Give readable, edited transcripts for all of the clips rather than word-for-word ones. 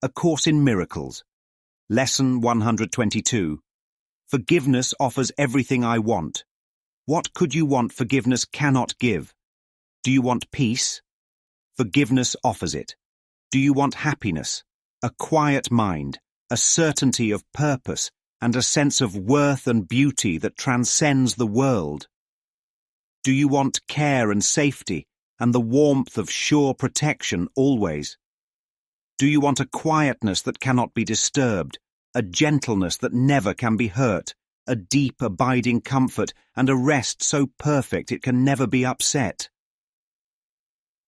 A Course in Miracles. Lesson 122. Forgiveness offers everything I want. What could you want forgiveness cannot give? Do you want peace? Forgiveness offers it. Do you want happiness? A quiet mind, a certainty of purpose, and a sense of worth and beauty that transcends the world? Do you want care and safety, and the warmth of sure protection always? Do you want a quietness that cannot be disturbed, a gentleness that never can be hurt, a deep abiding comfort, and a rest so perfect it can never be upset?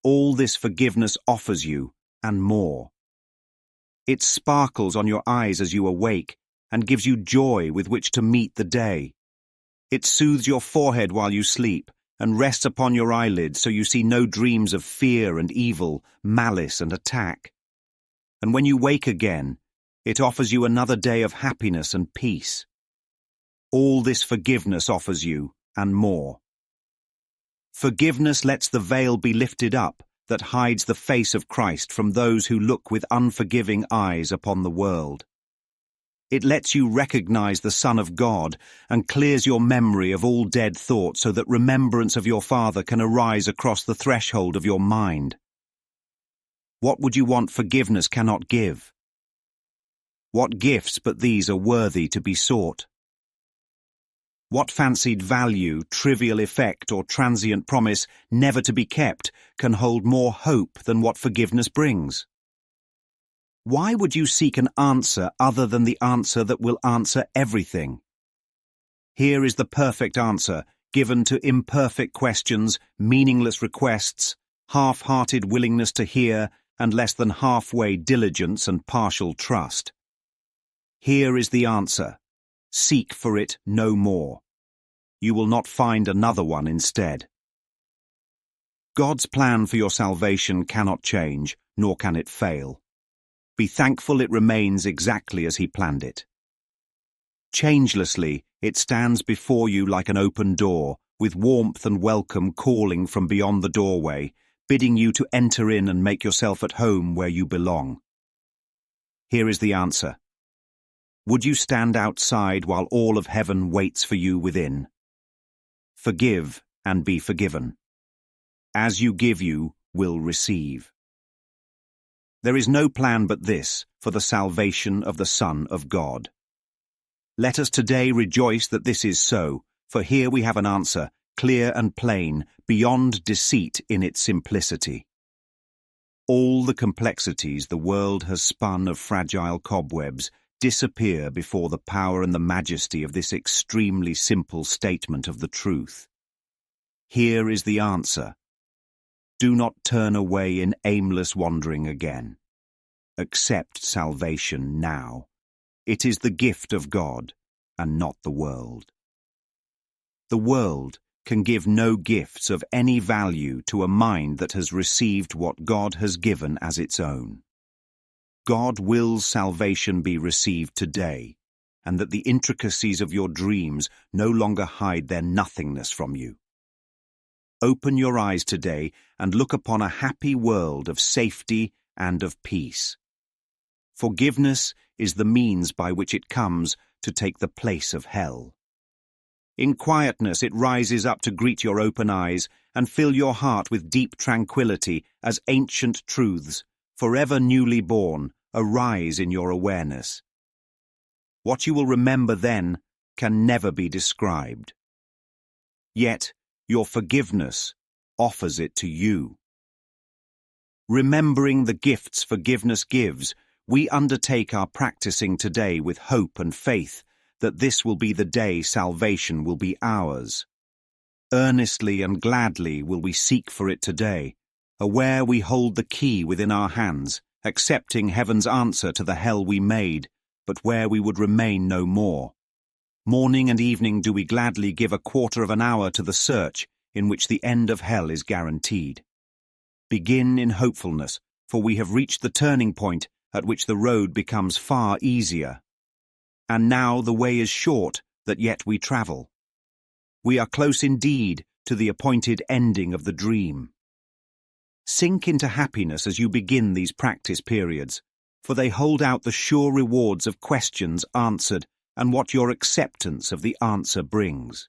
All this forgiveness offers you, and more. It sparkles on your eyes as you awake, and gives you joy with which to meet the day. It soothes your forehead while you sleep, and rests upon your eyelids so you see no dreams of fear and evil, malice and attack. And when you wake again, it offers you another day of happiness and peace. All this forgiveness offers you, and more. Forgiveness lets the veil be lifted up that hides the face of Christ from those who look with unforgiving eyes upon the world. It lets you recognize the Son of God and clears your memory of all dead thoughts so that remembrance of your Father can arise across the threshold of your mind. What would you want forgiveness cannot give? What gifts but these are worthy to be sought? What fancied value, trivial effect, or transient promise never to be kept can hold more hope than what forgiveness brings? Why would you seek an answer other than the answer that will answer everything? Here is the perfect answer given to imperfect questions, meaningless requests, half-hearted willingness to hear, and less than halfway diligence and partial trust. Here is the answer. Seek for it no more. You will not find another one instead. God's plan for your salvation cannot change, nor can it fail. Be thankful it remains exactly as He planned it. Changelessly, it stands before you like an open door, with warmth and welcome calling from beyond the doorway, bidding you to enter in and make yourself at home where you belong. Here is the answer. Would you stand outside while all of heaven waits for you within? Forgive and be forgiven. As you give, you will receive. There is no plan but this for the salvation of the Son of God. Let us today rejoice that this is so, for here we have an answer, clear and plain, beyond deceit in its simplicity. All the complexities the world has spun of fragile cobwebs disappear before the power and the majesty of this extremely simple statement of the truth. Here is the answer. Do not turn away in aimless wandering again. Accept salvation now. It is the gift of God, and not the world. The world can give no gifts of any value to a mind that has received what God has given as its own. God wills salvation be received today, and that the intricacies of your dreams no longer hide their nothingness from you. Open your eyes today and look upon a happy world of safety and of peace. Forgiveness is the means by which it comes to take the place of hell. In quietness it rises up to greet your open eyes and fill your heart with deep tranquility as ancient truths, forever newly born, arise in your awareness. What you will remember then can never be described. Yet, your forgiveness offers it to you. Remembering the gifts forgiveness gives, we undertake our practicing today with hope and faith that this will be the day salvation will be ours. Earnestly and gladly will we seek for it today, aware we hold the key within our hands, accepting heaven's answer to the hell we made, but where we would remain no more. Morning and evening do we gladly give a quarter of an hour to the search in which the end of hell is guaranteed. Begin in hopefulness, for we have reached the turning point at which the road becomes far easier. And now the way is short that yet we travel. We are close indeed to the appointed ending of the dream. Sink into happiness as you begin these practice periods, for they hold out the sure rewards of questions answered and what your acceptance of the answer brings.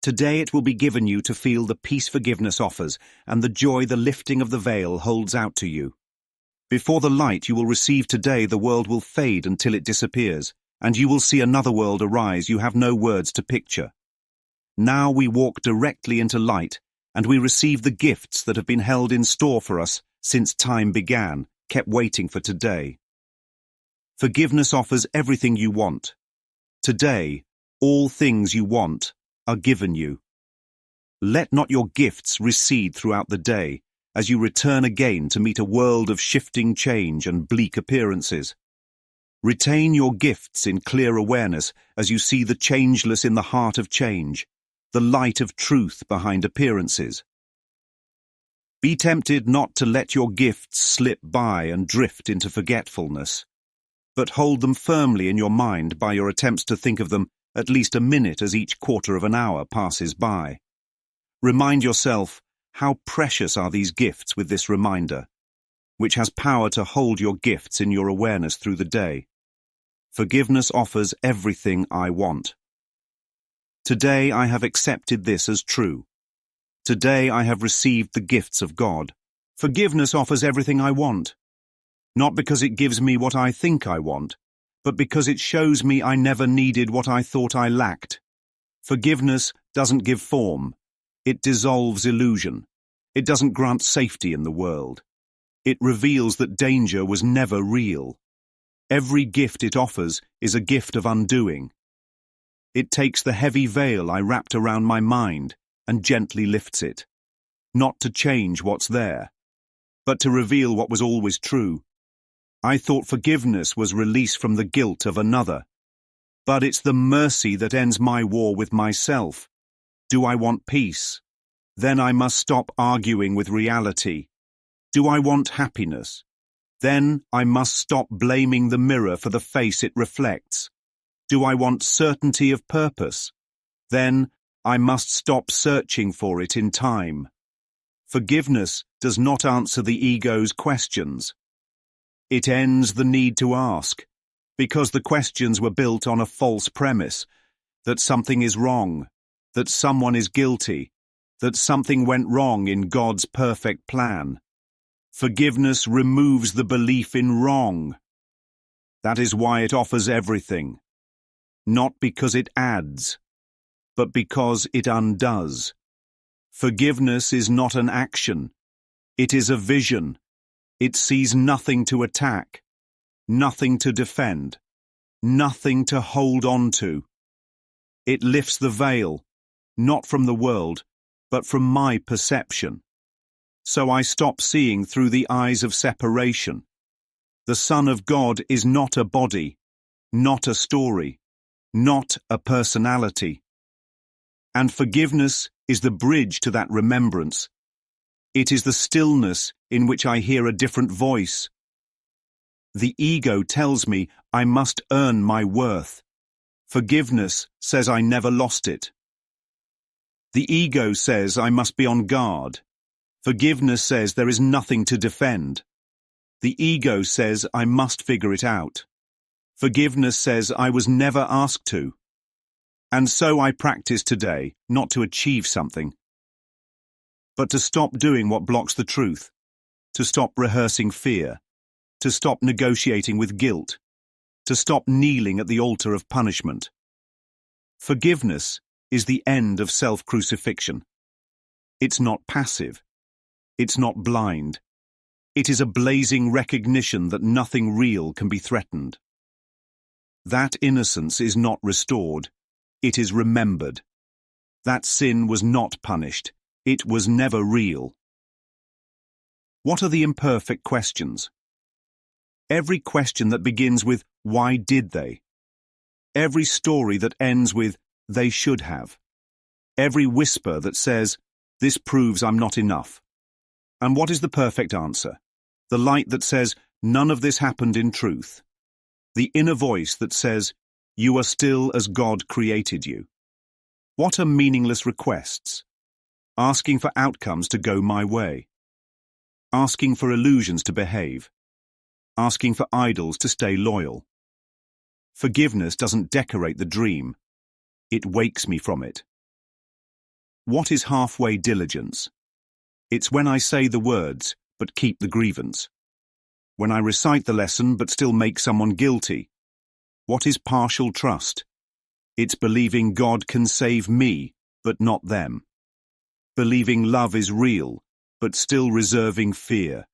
Today it will be given you to feel the peace forgiveness offers and the joy the lifting of the veil holds out to you. Before the light you will receive today, the world will fade until it disappears, and you will see another world arise you have no words to picture. Now we walk directly into light, and we receive the gifts that have been held in store for us since time began, kept waiting for today. Forgiveness offers everything you want. Today, all things you want are given you. Let not your gifts recede throughout the day, as you return again to meet a world of shifting change and bleak appearances. Retain your gifts in clear awareness as you see the changeless in the heart of change, the light of truth behind appearances. Be tempted not to let your gifts slip by and drift into forgetfulness, but hold them firmly in your mind by your attempts to think of them at least a minute as each quarter of an hour passes by. Remind yourself how precious are these gifts with this reminder, which has power to hold your gifts in your awareness through the day. Forgiveness offers everything I want. Today I have accepted this as true. Today I have received the gifts of God. Forgiveness offers everything I want, not because it gives me what I think I want, but because it shows me I never needed what I thought I lacked. Forgiveness doesn't give form. It dissolves illusion. It doesn't grant safety in the world. It reveals that danger was never real. Every gift it offers is a gift of undoing. It takes the heavy veil I wrapped around my mind and gently lifts it, not to change what's there, but to reveal what was always true. I thought forgiveness was release from the guilt of another, but it's the mercy that ends my war with myself. Do I want peace? Then I must stop arguing with reality. Do I want happiness? Then I must stop blaming the mirror for the face it reflects. Do I want certainty of purpose? Then I must stop searching for it in time. Forgiveness does not answer the ego's questions. It ends the need to ask, because the questions were built on a false premise, that something is wrong, that someone is guilty, that something went wrong in God's perfect plan. Forgiveness removes the belief in wrong. That is why it offers everything, not because it adds, but because it undoes. Forgiveness is not an action. It is a vision. It sees nothing to attack, nothing to defend, nothing to hold on to. It lifts the veil, not from the world, but from my perception. So I stop seeing through the eyes of separation. The Son of God is not a body, not a story, not a personality. And forgiveness is the bridge to that remembrance. It is the stillness in which I hear a different voice. The ego tells me I must earn my worth. Forgiveness says I never lost it. The ego says I must be on guard. Forgiveness says there is nothing to defend. The ego says I must figure it out. Forgiveness says I was never asked to. And so I practice today, not to achieve something, but to stop doing what blocks the truth, to stop rehearsing fear, to stop negotiating with guilt, to stop kneeling at the altar of punishment. Forgiveness is the end of self-crucifixion. It's not passive. It's not blind. It is a blazing recognition that nothing real can be threatened. That innocence is not restored. It is remembered. That sin was not punished. It was never real. What are the imperfect questions? Every question that begins with, why did they? Every story that ends with, they should have. Every whisper that says, this proves I'm not enough. And what is the perfect answer? The light that says, none of this happened in truth. The inner voice that says, you are still as God created you. What are meaningless requests? Asking for outcomes to go my way. Asking for illusions to behave. asking for idols to stay loyal. Forgiveness doesn't decorate the dream. It wakes me from it. What is halfway diligence? It's when I say the words, but keep the grievance. When I recite the lesson, but still make someone guilty. What is partial trust? It's believing God can save me, but not them. Believing love is real, but still reserving fear.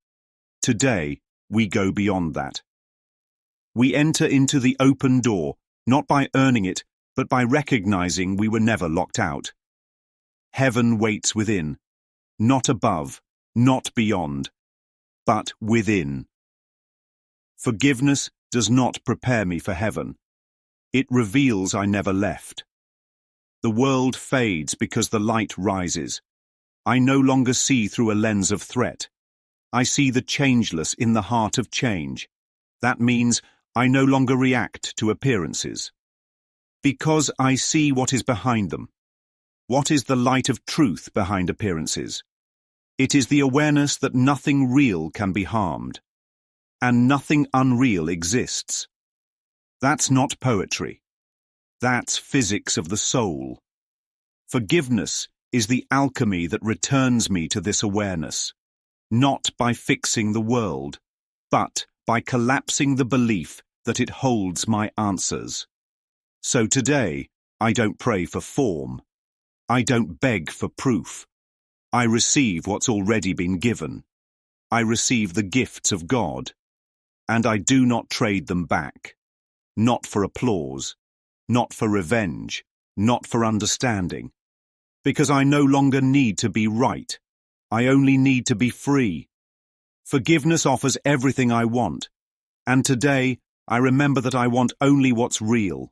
Today, we go beyond that. We enter into the open door, not by earning it, but by recognizing we were never locked out. Heaven waits within, not above, not beyond, but within. Forgiveness does not prepare me for heaven. It reveals I never left. The world fades because the light rises. I no longer see through a lens of threat. I see the changeless in the heart of change. That means I no longer react to appearances. Because I see what is behind them. What is the light of truth behind appearances? It is the awareness that nothing real can be harmed. And nothing unreal exists. That's not poetry. That's physics of the soul. Forgiveness is the alchemy that returns me to this awareness, not by fixing the world, but by collapsing the belief that it holds my answers. So today, I don't pray for form. I don't beg for proof. I receive what's already been given. I receive the gifts of God. And I do not trade them back. Not for applause, not for revenge, not for understanding. Because I no longer need to be right. I only need to be free. Forgiveness offers everything I want. And today, I remember that I want only what's real.